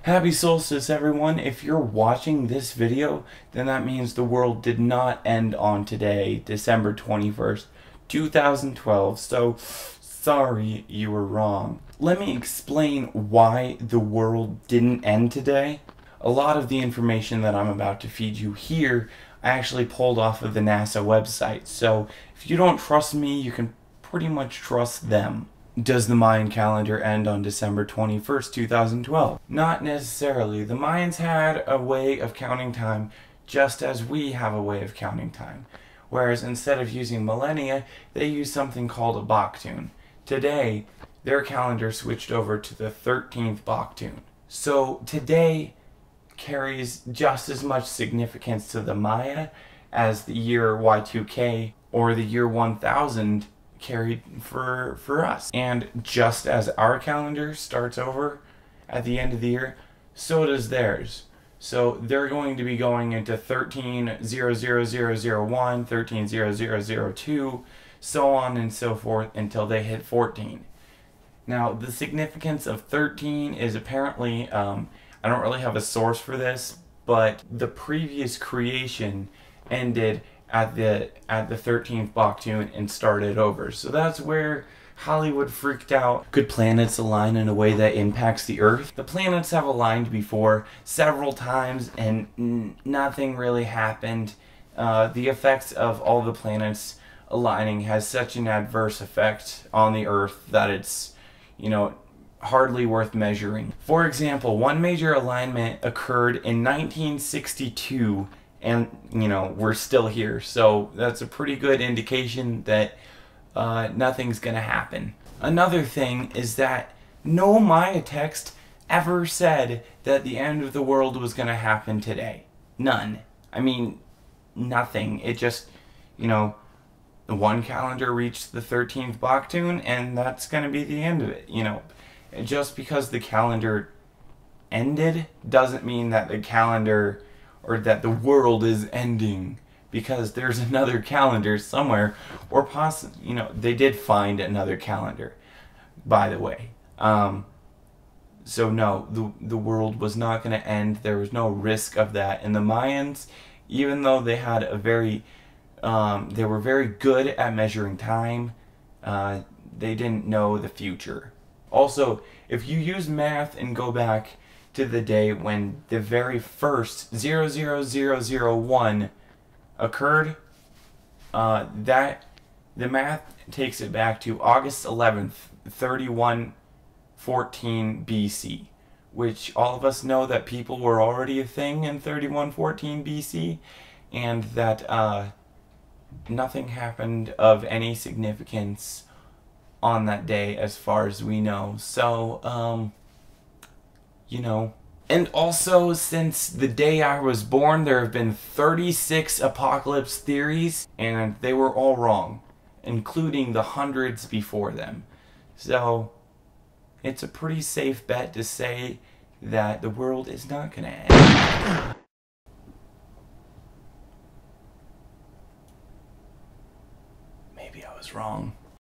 Happy solstice, everyone. If you're watching this video, then that means the world did not end on today, December 21st, 2012. So, sorry, you were wrong. Let me explain why the world didn't end today. A lot of the information that I'm about to feed you here, I actually pulled off of the NASA website. So, if you don't trust me, you can pretty much trust them. Does the Mayan calendar end on December 21st, 2012? Not necessarily. The Mayans had a way of counting time just as we have a way of counting time. Whereas instead of using millennia, they use something called a Baktun. Today, their calendar switched over to the 13th Baktun. So today carries just as much significance to the Maya as the year Y2K or the year 1000 carried for us. And just as our calendar starts over at the end of the year, so does theirs. So they're going to be going into 13-00001, 13-0002, so on and so forth until they hit 14. Now, the significance of 13 is apparently, I don't really have a source for this, but the previous creation ended at the 13th Baktun and started over. So that's where Hollywood freaked out. Could planets align in a way that impacts the Earth? The planets have aligned before several times and nothing really happened. The effects of all the planets aligning has such an adverse effect on the Earth that it's, hardly worth measuring. For example, one major alignment occurred in 1962 and, we're still here. So that's a pretty good indication that nothing's gonna happen. Another thing is that no Maya text ever said that the end of the world was gonna happen today. None. I mean, nothing. It just, one calendar reached the 13th Baktun and that's gonna be the end of it. Just because the calendar ended doesn't mean that the calendar or that the world is ending, because there's another calendar somewhere, or possibly, they did find another calendar, by the way. So no, the world was not going to end. There was no risk of that. And the Mayans, even though they had a very, they were very good at measuring time, they didn't know the future. Also, if you use math and go back to the day when the very first 00001 occurred, the math takes it back to August 11th, 3114 BC, which all of us know that people were already a thing in 3114 BC, and that nothing happened of any significance on that day as far as we know. So, And also, since the day I was born, there have been 36 apocalypse theories, and they were all wrong, including the hundreds before them. So, it's a pretty safe bet to say that the world is not gonna end. Maybe I was wrong.